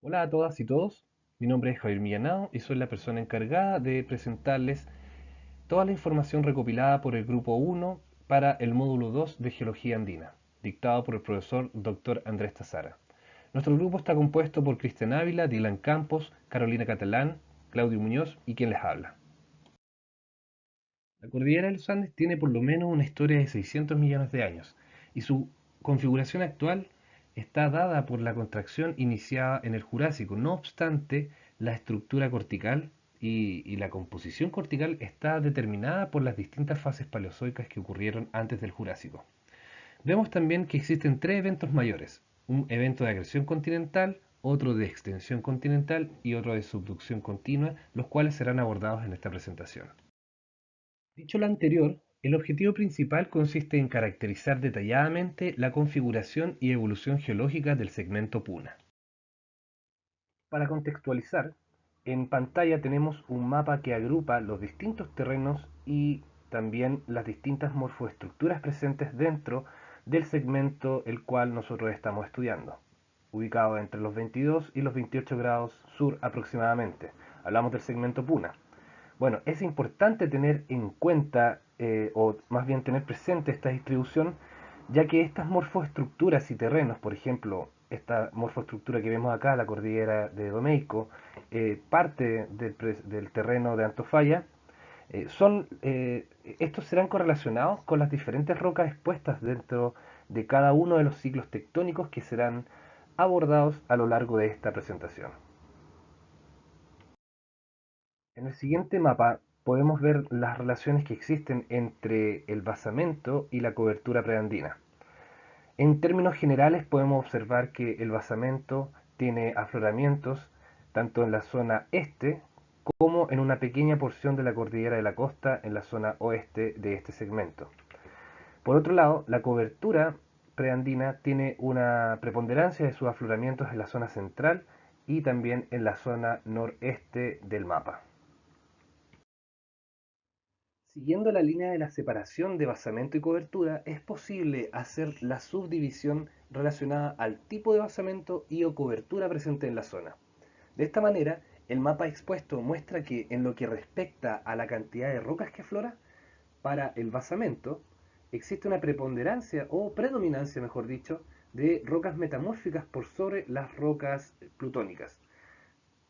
Hola a todas y todos, mi nombre es Javier Millanao y soy la persona encargada de presentarles toda la información recopilada por el Grupo 1 para el módulo 2 de Geología Andina, dictado por el profesor Dr. Andrés Tazara. Nuestro grupo está compuesto por Cristian Ávila, Dylan Campos, Carolina Catalán, Claudio Muñoz y quien les habla. La cordillera de los Andes tiene por lo menos una historia de 600 millones de años y su configuración actual está dada por la contracción iniciada en el Jurásico. No obstante, la estructura cortical y la composición cortical está determinada por las distintas fases paleozoicas que ocurrieron antes del Jurásico. Vemos también que existen tres eventos mayores: un evento de agresión continental, otro de extensión continental y otro de subducción continua, los cuales serán abordados en esta presentación. Dicho lo anterior, el objetivo principal consiste en caracterizar detalladamente la configuración y evolución geológica del segmento Puna. Para contextualizar, en pantalla tenemos un mapa que agrupa los distintos terrenos y también las distintas morfoestructuras presentes dentro del segmento el cual nosotros estamos estudiando, ubicado entre los 22 y los 28 grados sur aproximadamente. Hablamos del segmento Puna. Bueno, es importante tener en cuenta, o más bien tener presente esta distribución, ya que estas morfoestructuras y terrenos, por ejemplo, esta morfoestructura que vemos acá, la cordillera de Domeico, parte del terreno de Antofalla, estos serán correlacionados con las diferentes rocas expuestas dentro de cada uno de los ciclos tectónicos que serán abordados a lo largo de esta presentación. En el siguiente mapa podemos ver las relaciones que existen entre el basamento y la cobertura preandina. En términos generales podemos observar que el basamento tiene afloramientos tanto en la zona este como en una pequeña porción de la cordillera de la costa en la zona oeste de este segmento. Por otro lado, la cobertura preandina tiene una preponderancia de sus afloramientos en la zona central y también en la zona noreste del mapa. Siguiendo la línea de la separación de basamento y cobertura, es posible hacer la subdivisión relacionada al tipo de basamento y o cobertura presente en la zona. De esta manera, el mapa expuesto muestra que en lo que respecta a la cantidad de rocas que aflora, para el basamento existe una preponderancia o predominancia, mejor dicho, de rocas metamórficas por sobre las rocas plutónicas,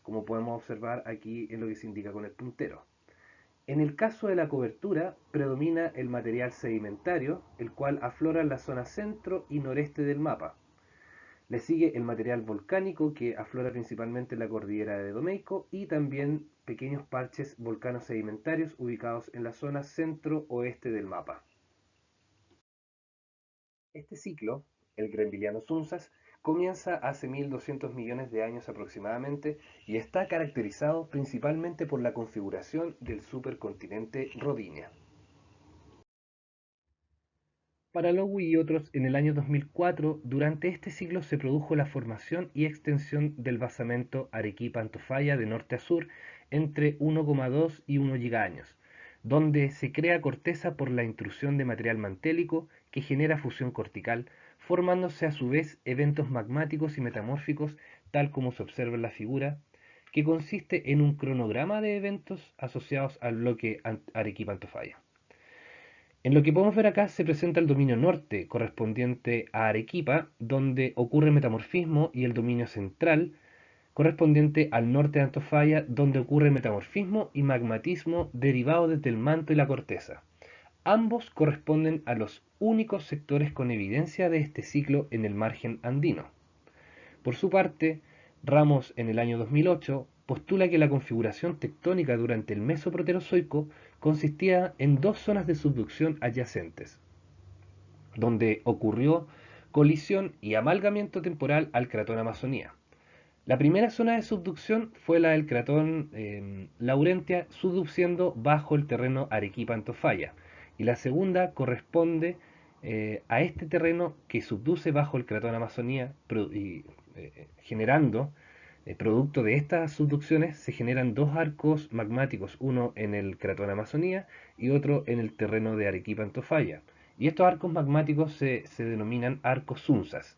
como podemos observar aquí en lo que se indica con el puntero. En el caso de la cobertura, predomina el material sedimentario, el cual aflora en la zona centro y noreste del mapa. Le sigue el material volcánico, que aflora principalmente en la cordillera de Domeico, y también pequeños parches volcanos sedimentarios ubicados en la zona centro-oeste del mapa. Este ciclo, el Greenvilliano Sunzas, comienza hace 1200 millones de años aproximadamente y está caracterizado principalmente por la configuración del supercontinente Rodinia. Para Lowy y otros, en el año 2004, durante este siglo se produjo la formación y extensión del basamento Arequipa-Antofalla de norte a sur entre 1,2 y 1 gigaños, donde se crea corteza por la intrusión de material mantélico que genera fusión cortical, formándose a su vez eventos magmáticos y metamórficos, tal como se observa en la figura, que consiste en un cronograma de eventos asociados al bloque Arequipa-Antofalla. En lo que podemos ver acá se presenta el dominio norte, correspondiente a Arequipa, donde ocurre metamorfismo, y el dominio central, correspondiente al norte de Antofalla, donde ocurre metamorfismo y magmatismo derivado desde el manto y la corteza. Ambos corresponden a los únicos sectores con evidencia de este ciclo en el margen andino. Por su parte, Ramos, en el año 2008, postula que la configuración tectónica durante el Mesoproterozoico consistía en dos zonas de subducción adyacentes, donde ocurrió colisión y amalgamiento temporal al cratón Amazonía. La primera zona de subducción fue la del cratón Laurentia, subduciendo bajo el terreno Arequipa-Antofalla, y la segunda corresponde a este terreno que subduce bajo el cratón Amazonía, generando, producto de estas subducciones, se generan dos arcos magmáticos, uno en el cratón Amazonía y otro en el terreno de Arequipa-Antofalla. Y estos arcos magmáticos se denominan arcos Sunzas.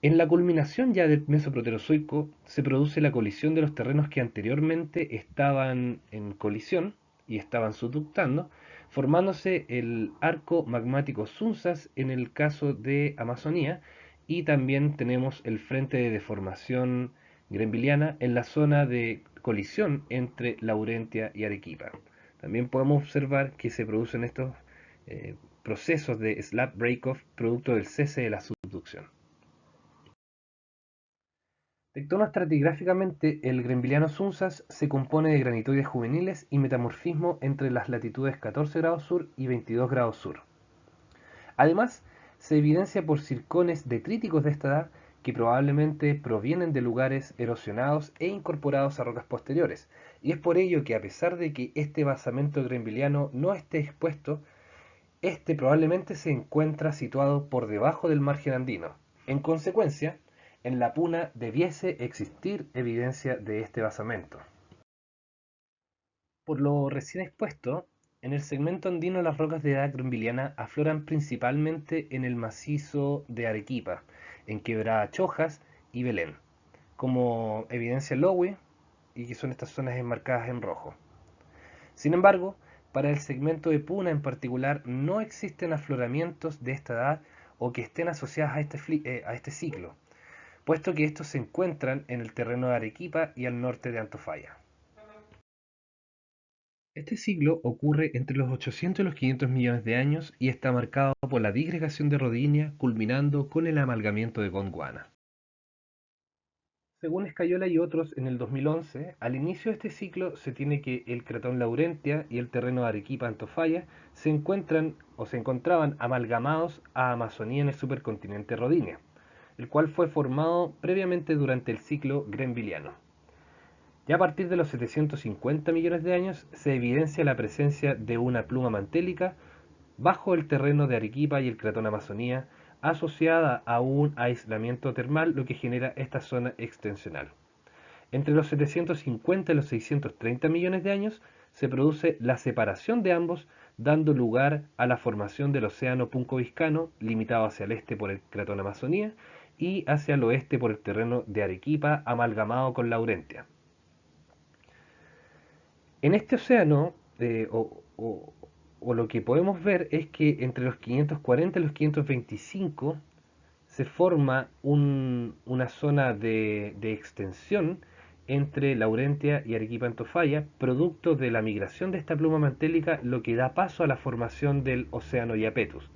En la culminación ya del Mesoproterozoico se produce la colisión de los terrenos que anteriormente estaban en colisión y estaban subductando, formándose el arco magmático Sunzas en el caso de Amazonía, y también tenemos el frente de deformación grembiliana en la zona de colisión entre Laurentia y Arequipa. También podemos observar que se producen estos eh, procesos de slab break-off producto del cese de la subducción. Tectonoestratigráficamente, el Grembiliano Sunzas se compone de granitoides juveniles y metamorfismo entre las latitudes 14 grados sur y 22 grados sur. Además, se evidencia por circones detríticos de esta edad que probablemente provienen de lugares erosionados e incorporados a rocas posteriores, y es por ello que, a pesar de que este basamento grembiliano no esté expuesto, este probablemente se encuentra situado por debajo del margen andino. En consecuencia, en la puna debiese existir evidencia de este basamento. Por lo recién expuesto, en el segmento andino las rocas de edad grumbiliana afloran principalmente en el macizo de Arequipa, en Quebrada Chojas y Belén, como evidencia Lowe, y que son estas zonas enmarcadas en rojo. Sin embargo, para el segmento de Puna en particular no existen afloramientos de esta edad o que estén asociados a este ciclo, puesto que estos se encuentran en el terreno de Arequipa y al norte de Antofalla. Este ciclo ocurre entre los 800 y los 500 millones de años y está marcado por la disgregación de Rodinia, culminando con el amalgamiento de Gondwana. Según Escayola y otros, en el 2011, al inicio de este ciclo se tiene que el cratón Laurentia y el terreno de Arequipa-Antofalla se encuentran o se encontraban amalgamados a Amazonía en el supercontinente Rodinia, el cual fue formado previamente durante el ciclo Grenviliano. Ya a partir de los 750 millones de años se evidencia la presencia de una pluma mantélica bajo el terreno de Arequipa y el cratón Amazonía, asociada a un aislamiento termal, lo que genera esta zona extensional. Entre los 750 y los 630 millones de años se produce la separación de ambos, dando lugar a la formación del océano Punco-Viscano, limitado hacia el este por el cratón Amazonía y hacia el oeste por el terreno de Arequipa, amalgamado con Laurentia. En este océano, o lo que podemos ver es que entre los 540 y los 525 se forma una zona de extensión entre Laurentia y Arequipa Antofalla, producto de la migración de esta pluma mantélica, lo que da paso a la formación del océano Iapetus.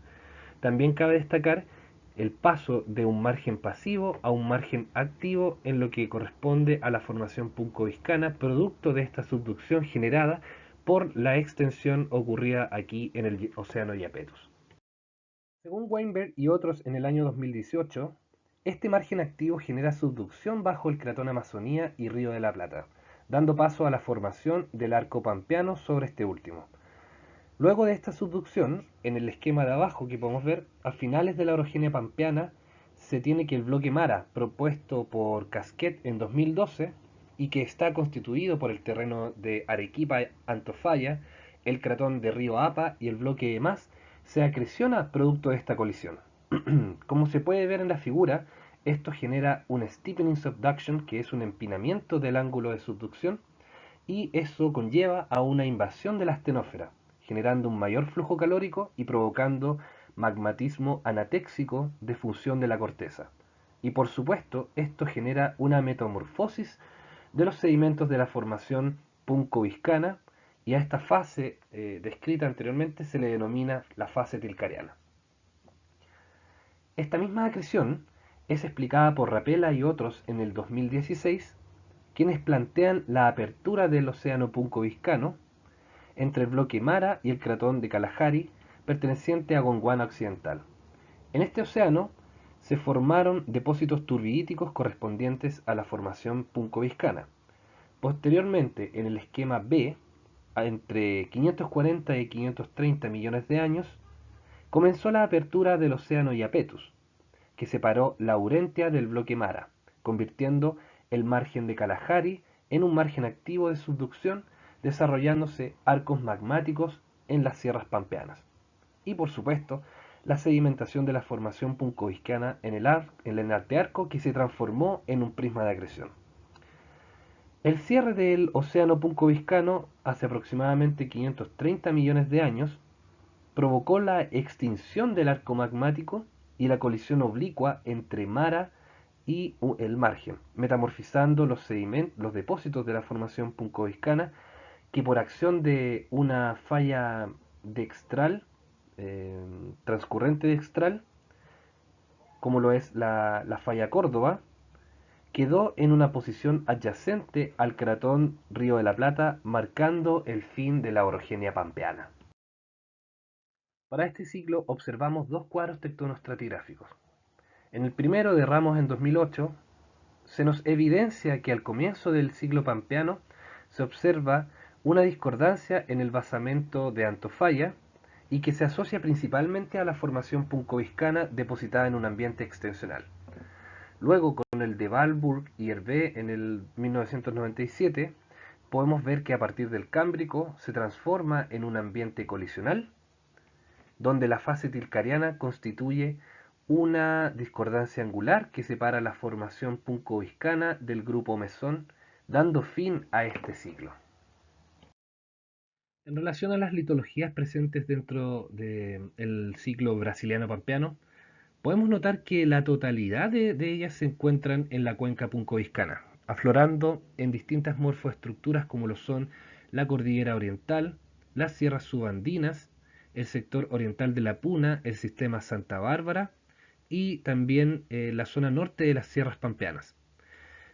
También cabe destacar el paso de un margen pasivo a un margen activo en lo que corresponde a la formación puncoviscana, producto de esta subducción generada por la extensión ocurrida aquí en el océano Iapetus. Según Weinberg y otros en el año 2018, este margen activo genera subducción bajo el cratón Amazonía y Río de la Plata, dando paso a la formación del arco pampeano sobre este último. Luego de esta subducción, en el esquema de abajo que podemos ver, a finales de la orogenia pampeana, se tiene que el bloque Mara, propuesto por Casquet en 2012, y que está constituido por el terreno de Arequipa-Antofalla, el cratón de Río Apa y el bloque Mas, se acreciona producto de esta colisión. Como se puede ver en la figura, esto genera un steepening subduction, que es un empinamiento del ángulo de subducción, y eso conlleva a una invasión de la astenósfera, generando un mayor flujo calórico y provocando magmatismo anatéxico de fusión de la corteza. Y por supuesto, esto genera una metamorfosis de los sedimentos de la formación puncoviscana, y a esta fase descrita anteriormente se le denomina la fase tilcariana. Esta misma acreción es explicada por Rapella y otros en el 2016, quienes plantean la apertura del océano Puncoviscano entre el bloque Mara y el cratón de Kalahari, perteneciente a Gondwana Occidental. En este océano se formaron depósitos turbidíticos correspondientes a la formación puncoviscana. Posteriormente, en el esquema B, entre 540 y 530 millones de años, comenzó la apertura del océano Iapetus, que separó Laurentia del bloque Mara, convirtiendo el margen de Kalahari en un margen activo de subducción, desarrollándose arcos magmáticos en las sierras pampeanas. Y por supuesto, la sedimentación de la formación puncoviscana en el Antearco que se transformó en un prisma de acreción. El cierre del océano puncoviscano hace aproximadamente 530 millones de años provocó la extinción del arco magmático y la colisión oblicua entre Mara y el margen, metamorfizando los depósitos de la formación puncoviscana que por acción de una falla dextral, eh, transcurrente dextral, como lo es la falla Córdoba, quedó en una posición adyacente al cratón Río de la Plata, marcando el fin de la orogenia pampeana. Para este ciclo observamos dos cuadros tectonoestratigráficos. En el primero de Ramos en 2008, se nos evidencia que al comienzo del siglo pampeano se observa una discordancia en el basamento de Antofalla y que se asocia principalmente a la formación puncoviscana depositada en un ambiente extensional. Luego, con el de Valburg y Hervé en el 1997, podemos ver que a partir del Cámbrico se transforma en un ambiente colisional, donde la fase tilcariana constituye una discordancia angular que separa la formación puncoviscana del grupo mesón, dando fin a este ciclo. En relación a las litologías presentes dentro del ciclo brasiliano-pampeano, podemos notar que la totalidad de ellas se encuentran en la cuenca puncoviscana, aflorando en distintas morfoestructuras como lo son la cordillera oriental, las sierras subandinas, el sector oriental de la Puna, el sistema Santa Bárbara y también la zona norte de las sierras pampeanas.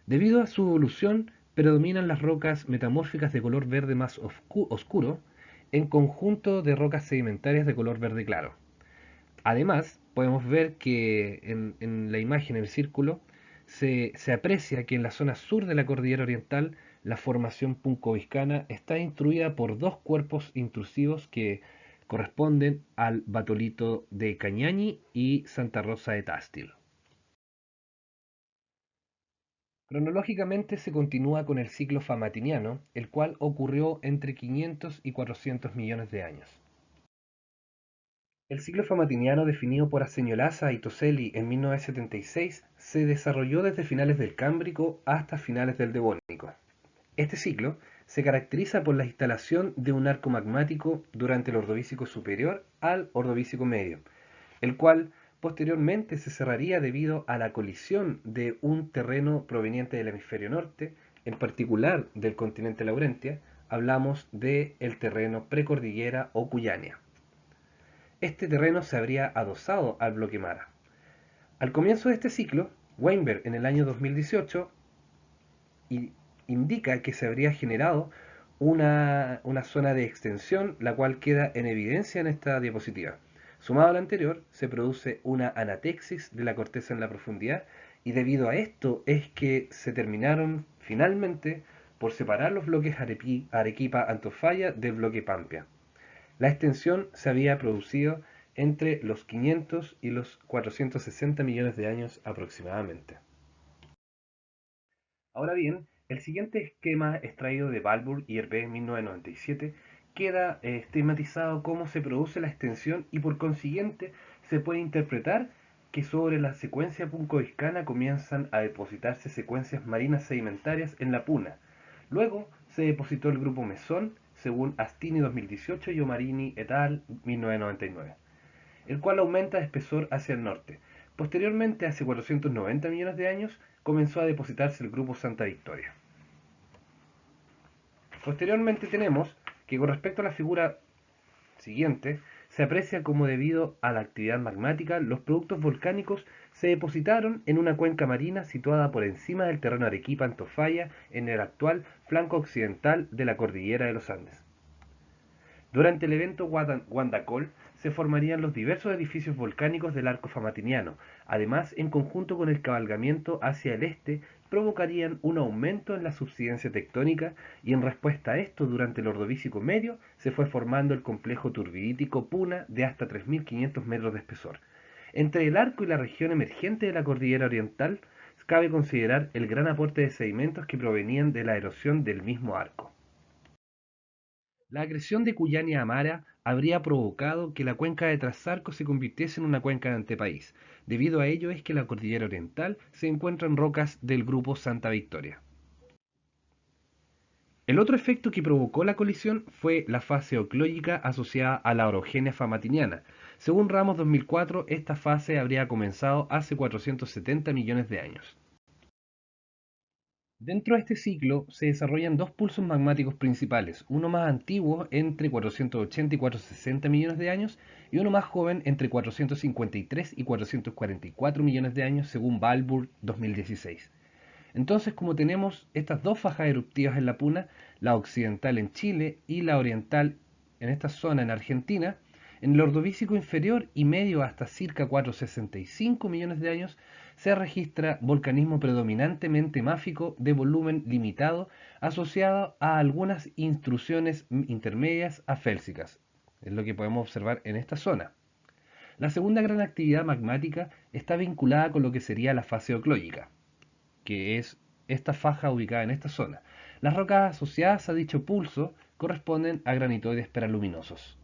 Debido a su evolución, predominan las rocas metamórficas de color verde más oscuro en conjunto de rocas sedimentarias de color verde claro. Además, podemos ver que en la imagen, en el círculo, se aprecia que en la zona sur de la cordillera oriental la formación puncoviscana está instruida por dos cuerpos intrusivos que corresponden al batolito de Cañañi y Santa Rosa de Tástil. Cronológicamente se continúa con el ciclo famatiniano, el cual ocurrió entre 500 y 400 millones de años. El ciclo famatiniano, definido por Aseñolaza y Toselli en 1976, se desarrolló desde finales del Cámbrico hasta finales del Devónico. Este ciclo se caracteriza por la instalación de un arco magmático durante el Ordovícico superior al Ordovícico medio, el cual posteriormente se cerraría debido a la colisión de un terreno proveniente del hemisferio norte, en particular del continente Laurentia. Hablamos del terreno precordillera o Cuyania. Este terreno se habría adosado al bloque Mara. Al comienzo de este ciclo, Weinberg en el año 2018 indica que se habría generado una zona de extensión, la cual queda en evidencia en esta diapositiva. Sumado al anterior, se produce una anatexis de la corteza en la profundidad y debido a esto es que se terminaron finalmente por separar los bloques Arequipa-Antofalla del bloque Pampia. La extensión se había producido entre los 500 y los 460 millones de años aproximadamente. Ahora bien, el siguiente esquema extraído de Balbur y Hervé en 1997 queda estigmatizado cómo se produce la extensión y por consiguiente se puede interpretar que sobre la secuencia puncoviscana comienzan a depositarse secuencias marinas sedimentarias en la Puna. Luego se depositó el grupo Mesón, según Astini 2018 y Omarini et al. 1999, el cual aumenta de espesor hacia el norte. Posteriormente, hace 490 millones de años, comenzó a depositarse el grupo Santa Victoria. Posteriormente tenemos que con respecto a la figura siguiente, se aprecia como debido a la actividad magmática, los productos volcánicos se depositaron en una cuenca marina situada por encima del terreno Arequipa-Antofalla en el actual flanco occidental de la cordillera de los Andes. Durante el evento Guandacol se formarían los diversos edificios volcánicos del arco famatiniano. Además, en conjunto con el cabalgamiento hacia el este, provocarían un aumento en la subsidencia tectónica y en respuesta a esto, durante el Ordovícico medio, se fue formando el complejo turbidítico Puna de hasta 3.500 metros de espesor. Entre el arco y la región emergente de la cordillera oriental, cabe considerar el gran aporte de sedimentos que provenían de la erosión del mismo arco. La agresión de Cuyania a Mara habría provocado que la cuenca de Trasarco se convirtiese en una cuenca de antepaís. Debido a ello es que la cordillera oriental se encuentra en rocas del grupo Santa Victoria. El otro efecto que provocó la colisión fue la fase oclógica asociada a la orogenia famatiniana. Según Ramos 2004, esta fase habría comenzado hace 470 millones de años. Dentro de este ciclo se desarrollan dos pulsos magmáticos principales, uno más antiguo entre 480 y 460 millones de años y uno más joven entre 453 y 444 millones de años según Balbur 2016. Entonces, como tenemos estas dos fajas eruptivas en la Puna, la occidental en Chile y la oriental en esta zona en Argentina, en el Ordovícico inferior y medio hasta circa 465 millones de años se registra volcanismo predominantemente máfico de volumen limitado asociado a algunas intrusiones intermedias a félsicas. Es lo que podemos observar en esta zona. La segunda gran actividad magmática está vinculada con lo que sería la fase oclógica, que es esta faja ubicada en esta zona. Las rocas asociadas a dicho pulso corresponden a granitoides peraluminosos.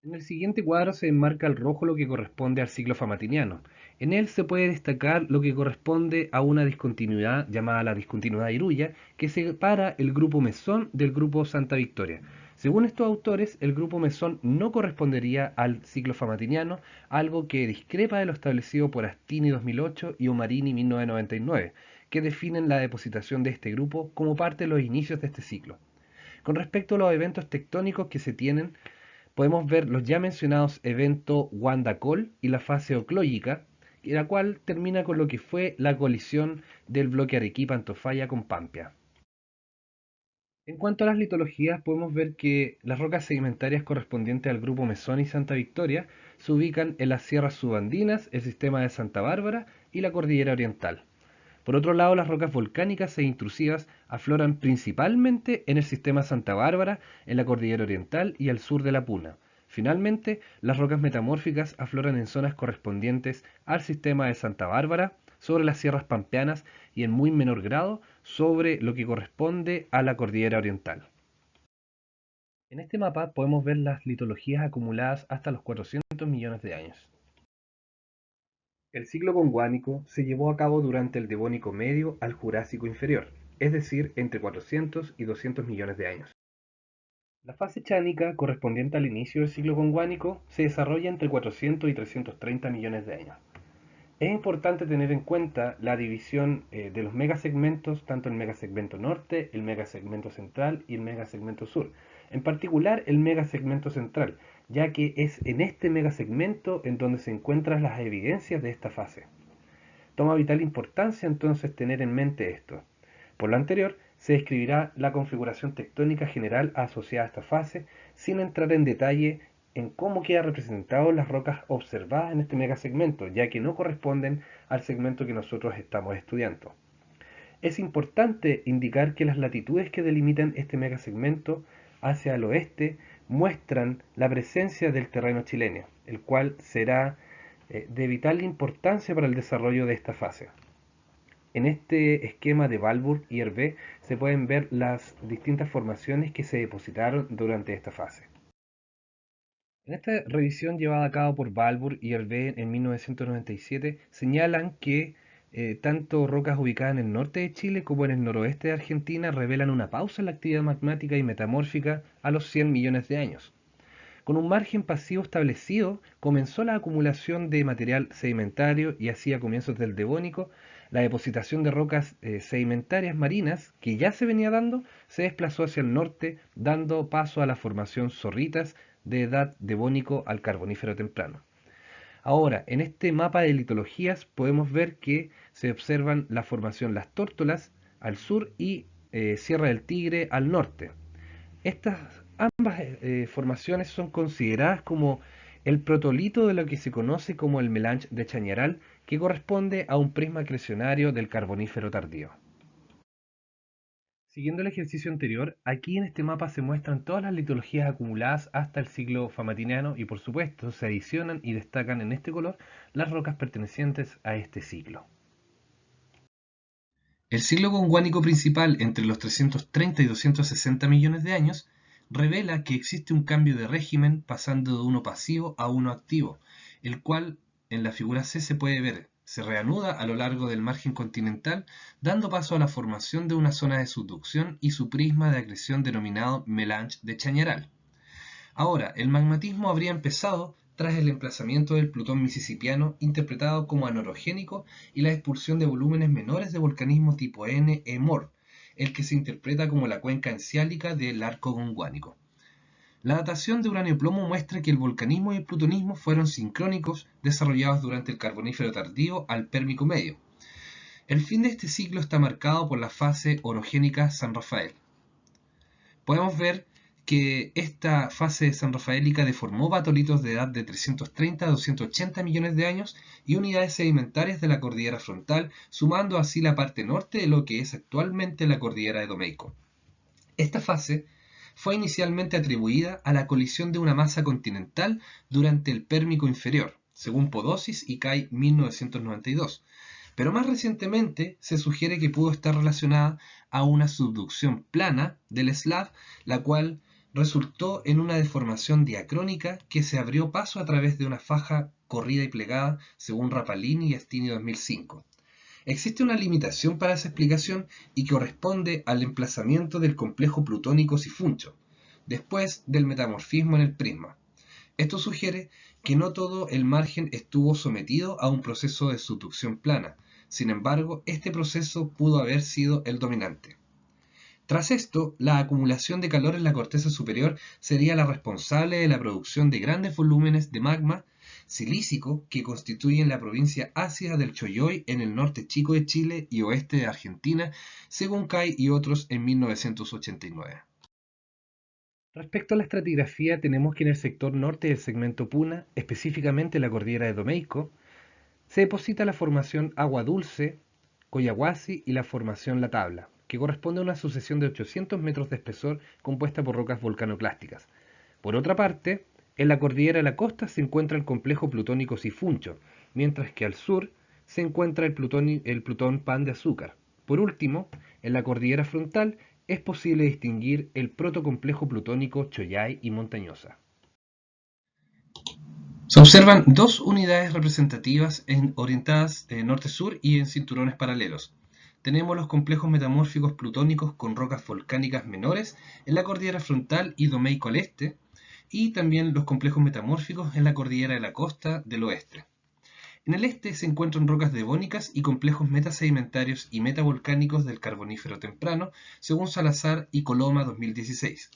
En el siguiente cuadro se enmarca al rojo lo que corresponde al ciclo famatiniano. En él se puede destacar lo que corresponde a una discontinuidad llamada la discontinuidad Iruya, que separa el grupo Mesón del grupo Santa Victoria. Según estos autores, el grupo Mesón no correspondería al ciclo famatiniano, algo que discrepa de lo establecido por Astini 2008 y Omarini 1999, que definen la depositación de este grupo como parte de los inicios de este ciclo. Con respecto a los eventos tectónicos que se tienen, podemos ver los ya mencionados eventos Wanda-Col y la fase oclógica, la cual termina con lo que fue la colisión del bloque Arequipa-Antofalla con Pampia. En cuanto a las litologías, podemos ver que las rocas sedimentarias correspondientes al grupo Mesón y Santa Victoria se ubican en las sierras subandinas, el sistema de Santa Bárbara y la cordillera oriental. Por otro lado, las rocas volcánicas e intrusivas afloran principalmente en el sistema Santa Bárbara, en la cordillera oriental y al sur de la Puna. Finalmente, las rocas metamórficas afloran en zonas correspondientes al sistema de Santa Bárbara, sobre las sierras pampeanas y en muy menor grado sobre lo que corresponde a la cordillera oriental. En este mapa podemos ver las litologías acumuladas hasta los 400 millones de años. El ciclo conguánico se llevó a cabo durante el Devónico medio al Jurásico inferior, es decir, entre 400 y 200 millones de años. La fase chánica, correspondiente al inicio del ciclo conguánico, se desarrolla entre 400 y 330 millones de años. Es importante tener en cuenta la división de los megasegmentos, tanto el megasegmento norte, el megasegmento central y el megasegmento sur. En particular el megasegmento central, ya que es en este megasegmento en donde se encuentran las evidencias de esta fase. Toma vital importancia entonces tener en mente esto. Por lo anterior, se describirá la configuración tectónica general asociada a esta fase, sin entrar en detalle en cómo quedan representadas las rocas observadas en este megasegmento, ya que no corresponden al segmento que nosotros estamos estudiando. Es importante indicar que las latitudes que delimitan este megasegmento hacia el oeste muestran la presencia del terreno chileno, el cual será de vital importancia para el desarrollo de esta fase. En este esquema de Balbur y Hervé se pueden ver las distintas formaciones que se depositaron durante esta fase. En esta revisión llevada a cabo por Balbur y Hervé en 1997 señalan que tanto rocas ubicadas en el norte de Chile como en el noroeste de Argentina revelan una pausa en la actividad magmática y metamórfica a los 100 millones de años. Con un margen pasivo establecido, comenzó la acumulación de material sedimentario y así a comienzos del Devónico, la depositación de rocas sedimentarias marinas, que ya se venía dando, se desplazó hacia el norte, dando paso a la formación zorritas de edad Devónico al Carbonífero temprano. Ahora, en este mapa de litologías podemos ver que se observan la formación Las Tórtolas al sur y Sierra del Tigre al norte. Estas ambas formaciones son consideradas como el protolito de lo que se conoce como el Melange de Chañaral, que corresponde a un prisma crecionario del Carbonífero tardío. Siguiendo el ejercicio anterior, aquí en este mapa se muestran todas las litologías acumuladas hasta el siglo famatiniano y por supuesto se adicionan y destacan en este color las rocas pertenecientes a este siglo. El siglo conguánico principal entre los 330 y 260 millones de años revela que existe un cambio de régimen pasando de uno pasivo a uno activo, el cual en la figura C se puede ver. Se reanuda a lo largo del margen continental, dando paso a la formación de una zona de subducción y su prisma de acreción denominado melange de Chañaral. Ahora, el magmatismo habría empezado tras el emplazamiento del Plutón misisipiano, interpretado como anorogénico, y la expulsión de volúmenes menores de volcanismo tipo N Emor, el que se interpreta como la cuenca enciálica del arco gondwánico. La datación de uranio-plomo muestra que el volcanismo y el plutonismo fueron sincrónicos, desarrollados durante el Carbonífero tardío al Pérmico medio. El fin de este ciclo está marcado por la fase orogénica San Rafael. Podemos ver que esta fase sanrafaélica deformó batolitos de edad de 330 a 280 millones de años y unidades sedimentarias de la cordillera frontal, sumando así la parte norte de lo que es actualmente la cordillera de Domeyko. Esta fase fue inicialmente atribuida a la colisión de una masa continental durante el Pérmico inferior, según Podosis y Kai 1992, pero más recientemente se sugiere que pudo estar relacionada a una subducción plana del Slav, la cual resultó en una deformación diacrónica que se abrió paso a través de una faja corrida y plegada, según Rapalini y Astini 2005. Existe una limitación para esa explicación y corresponde al emplazamiento del complejo plutónico Sifuncho, después del metamorfismo en el prisma. Esto sugiere que no todo el margen estuvo sometido a un proceso de subducción plana. Sin embargo, este proceso pudo haber sido el dominante. Tras esto, la acumulación de calor en la corteza superior sería la responsable de la producción de grandes volúmenes de magma silícico que constituyen la provincia ácida del Choyoy en el norte chico de Chile y oeste de Argentina, según Kai y otros en 1989. Respecto a la estratigrafía, tenemos que en el sector norte del segmento Puna, específicamente la cordillera de Domeyko, se deposita la formación Agua Dulce, Coyahuasi y la formación La Tabla, que corresponde a una sucesión de 800 metros de espesor compuesta por rocas volcanoclásticas. Por otra parte, en la cordillera de la costa se encuentra el complejo plutónico Sifuncho, mientras que al sur se encuentra el Plutón Pan de Azúcar. Por último, en la cordillera frontal es posible distinguir el protocomplejo plutónico Choyay y Montañosa. Se observan dos unidades representativas orientadas norte-sur y en cinturones paralelos. Tenemos los complejos metamórficos plutónicos con rocas volcánicas menores en la cordillera frontal y Domeyko al este, y también los complejos metamórficos en la cordillera de la costa del oeste. En el este se encuentran rocas devónicas y complejos metasedimentarios y metavolcánicos del Carbonífero temprano, según Salazar y Coloma 2016.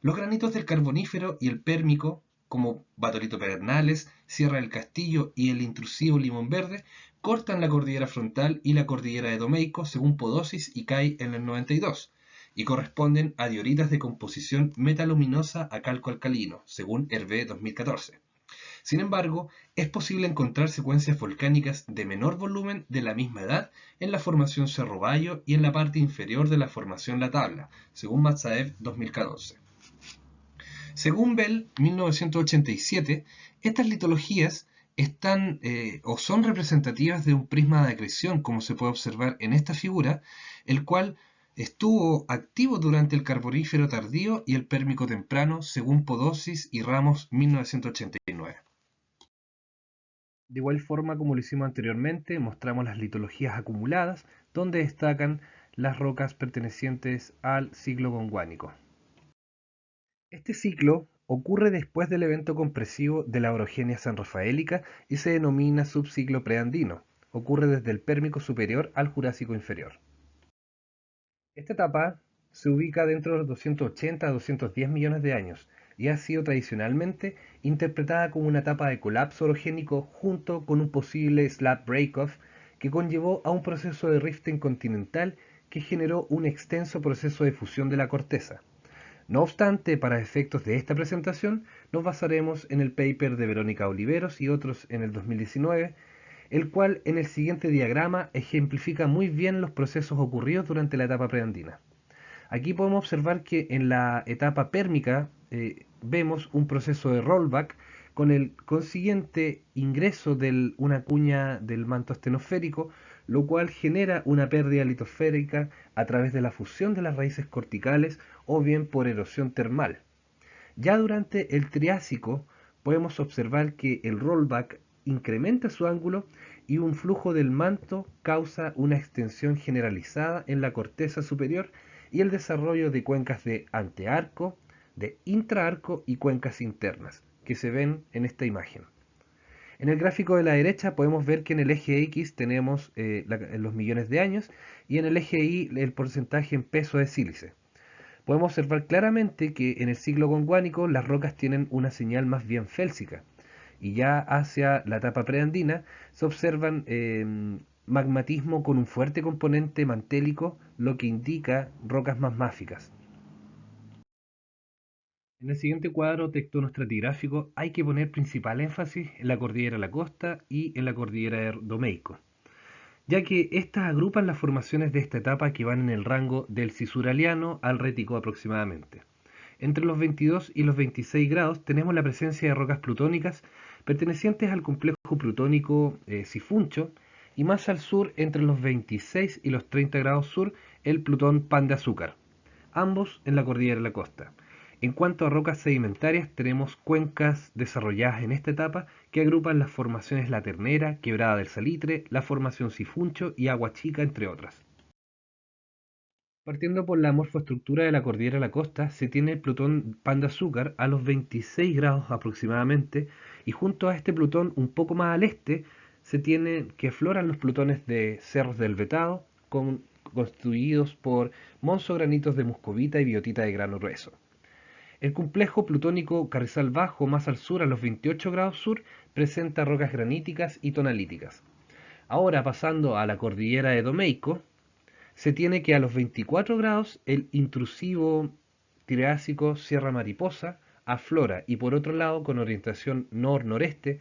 Los granitos del Carbonífero y el Pérmico, como Batolito Pedernales, Sierra del Castillo y el intrusivo Limón Verde, cortan la cordillera frontal y la cordillera de Domeyko, según Podosis y Kai en el 92, y corresponden a dioritas de composición metaluminosa a calco alcalino, según Hervé 2014. Sin embargo, es posible encontrar secuencias volcánicas de menor volumen de la misma edad en la formación Cerro Bayo y en la parte inferior de la formación La Tabla, según Matsaev 2014. Según Bell, 1987, estas litologías están o son representativas de un prisma de acreción, como se puede observar en esta figura, el cual estuvo activo durante el Carbonífero tardío y el Pérmico temprano, según Podosis y Ramos 1989. De igual forma como lo hicimos anteriormente, mostramos las litologías acumuladas, donde destacan las rocas pertenecientes al ciclo gondwánico. Este ciclo ocurre después del evento compresivo de la orogenia sanrafaélica y se denomina subciclo preandino. Ocurre desde el Pérmico superior al Jurásico inferior. Esta etapa se ubica dentro de los 280 a 210 millones de años y ha sido tradicionalmente interpretada como una etapa de colapso orogénico junto con un posible slab break-off que conllevó a un proceso de rifting continental que generó un extenso proceso de fusión de la corteza. No obstante, para efectos de esta presentación, nos basaremos en el paper de Verónica Oliveros y otros en el 2019, el cual en el siguiente diagrama ejemplifica muy bien los procesos ocurridos durante la etapa preandina. Aquí podemos observar que en la etapa pérmica vemos un proceso de rollback con el consiguiente ingreso de una cuña del manto astenosférico, lo cual genera una pérdida litosférica a través de la fusión de las raíces corticales o bien por erosión termal. Ya durante el Triásico podemos observar que el rollback incrementa su ángulo y un flujo del manto causa una extensión generalizada en la corteza superior y el desarrollo de cuencas de antearco, de intraarco y cuencas internas, que se ven en esta imagen. En el gráfico de la derecha podemos ver que en el eje X tenemos los millones de años y en el eje Y el porcentaje en peso de sílice. Podemos observar claramente que en el ciclo gondwánico las rocas tienen una señal más bien félsica y ya hacia la etapa preandina se observan magmatismo con un fuerte componente mantélico, lo que indica rocas más máficas. En el siguiente cuadro tectonoestratigráfico hay que poner principal énfasis en la cordillera de la Costa y en la cordillera de Domeico, ya que estas agrupan las formaciones de esta etapa que van en el rango del cisuraliano al rético aproximadamente. Entre los 22 y los 26 grados tenemos la presencia de rocas plutónicas pertenecientes al complejo plutónico Sifuncho y más al sur, entre los 26 y los 30 grados sur, el plutón Pan de Azúcar, ambos en la cordillera de la Costa. En cuanto a rocas sedimentarias, tenemos cuencas desarrolladas en esta etapa que agrupan las formaciones La Ternera, Quebrada del Salitre, la formación Sifuncho y Agua Chica, entre otras. Partiendo por la morfoestructura de la cordillera de la Costa, se tiene el plutón Pan de Azúcar a los 26 grados aproximadamente, y junto a este plutón, un poco más al este, se tiene que afloran los plutones de Cerros del Vetado, constituidos por monzogranitos de muscovita y biotita de grano grueso. El complejo plutónico Carrizal Bajo, más al sur, a los 28 grados sur, presenta rocas graníticas y tonalíticas. Ahora, pasando a la cordillera de Domeico, se tiene que a los 24 grados el intrusivo Triásico Sierra Mariposa aflora y por otro lado, con orientación nor-noreste,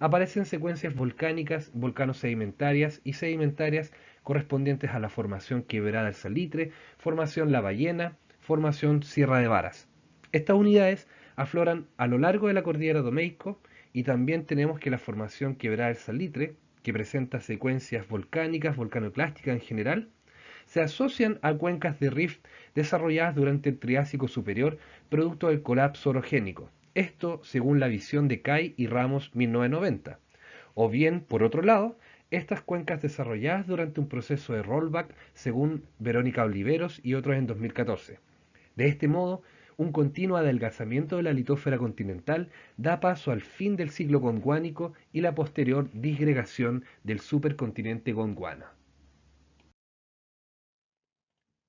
aparecen secuencias volcánicas, volcano-sedimentarias y sedimentarias correspondientes a la formación Quebrada del Salitre, formación La Ballena, formación Sierra de Varas. Estas unidades afloran a lo largo de la cordillera Domeico y también tenemos que la formación Quebrada del Salitre, que presenta secuencias volcánicas, volcanoclásticas en general, se asocian a cuencas de rift desarrolladas durante el Triásico superior, producto del colapso orogénico. Esto según la visión de Kay y Ramos 1990. O bien, por otro lado, estas cuencas desarrolladas durante un proceso de rollback según Verónica Oliveros y otros en 2014. De este modo, un continuo adelgazamiento de la litósfera continental da paso al fin del ciclo gondwánico y la posterior disgregación del supercontinente Gondwana.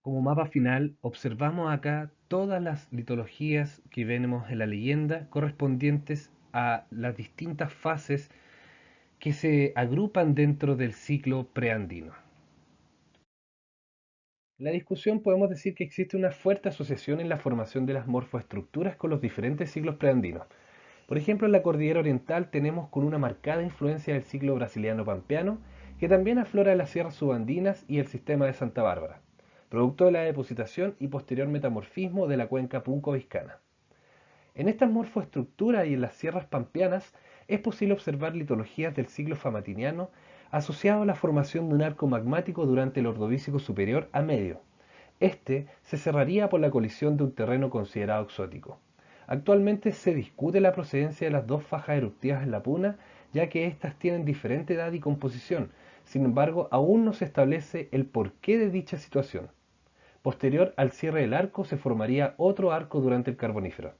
Como mapa final, observamos acá todas las litologías que vemos en la leyenda correspondientes a las distintas fases que se agrupan dentro del ciclo preandino. En la discusión podemos decir que existe una fuerte asociación en la formación de las morfoestructuras con los diferentes ciclos preandinos. Por ejemplo, en la cordillera oriental tenemos con una marcada influencia del ciclo brasiliano pampeano, que también aflora en las sierras subandinas y el sistema de Santa Bárbara, producto de la depositación y posterior metamorfismo de la cuenca punco-viscana. En estas morfoestructuras y en las sierras pampeanas es posible observar litologías del ciclo famatiniano asociado a la formación de un arco magmático durante el Ordovícico superior a medio. Este se cerraría por la colisión de un terreno considerado exótico. Actualmente se discute la procedencia de las dos fajas eruptivas en la puna, ya que éstas tienen diferente edad y composición. Sin embargo, aún no se establece el porqué de dicha situación. Posterior al cierre del arco se formaría otro arco durante el Carbonífero.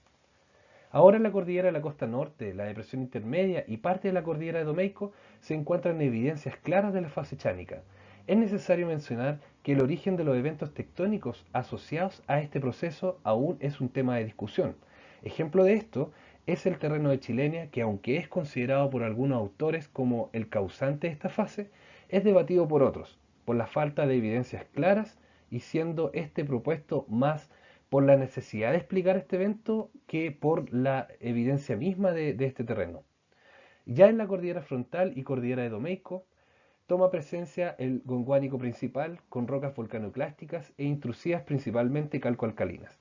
Ahora en la cordillera de la costa norte, la depresión intermedia y parte de la cordillera de Domeico se encuentran evidencias claras de la fase chánica. Es necesario mencionar que el origen de los eventos tectónicos asociados a este proceso aún es un tema de discusión. Ejemplo de esto es el terreno de Chilenia, que aunque es considerado por algunos autores como el causante de esta fase, es debatido por otros, por la falta de evidencias claras y siendo este propuesto más por la necesidad de explicar este evento que por la evidencia misma de este terreno. Ya en la cordillera frontal y cordillera de Domeico, toma presencia el gondwánico principal con rocas volcanoclásticas e intrusivas principalmente calcoalcalinas.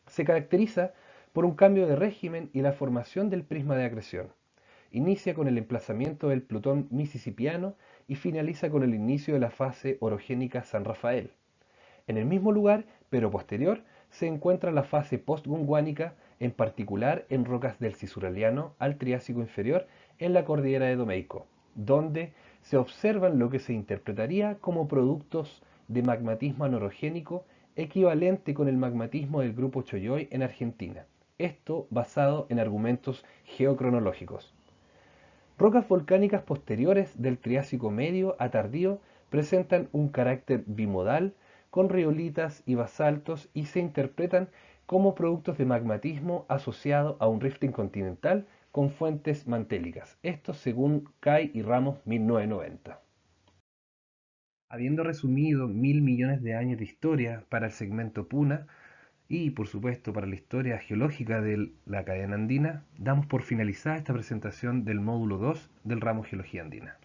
Se caracteriza por un cambio de régimen y la formación del prisma de acreción. Inicia con el emplazamiento del Plutón misisipiano y finaliza con el inicio de la fase orogénica San Rafael. En el mismo lugar, pero posterior, se encuentra la fase postgunguánica, en particular en rocas del Cisuraliano al Triásico inferior en la cordillera de Domeico, donde se observan lo que se interpretaría como productos de magmatismo anorogénico equivalente con el magmatismo del grupo Choyoy en Argentina. Esto basado en argumentos geocronológicos. Rocas volcánicas posteriores del Triásico medio a tardío presentan un carácter bimodal con riolitas y basaltos y se interpretan como productos de magmatismo asociado a un rifting continental con fuentes mantélicas. Esto según Kay y Ramos 1990. Habiendo resumido 1000 millones de años de historia para el segmento Puna y por supuesto para la historia geológica de la cadena andina, damos por finalizada esta presentación del módulo 2 del ramo Geología Andina.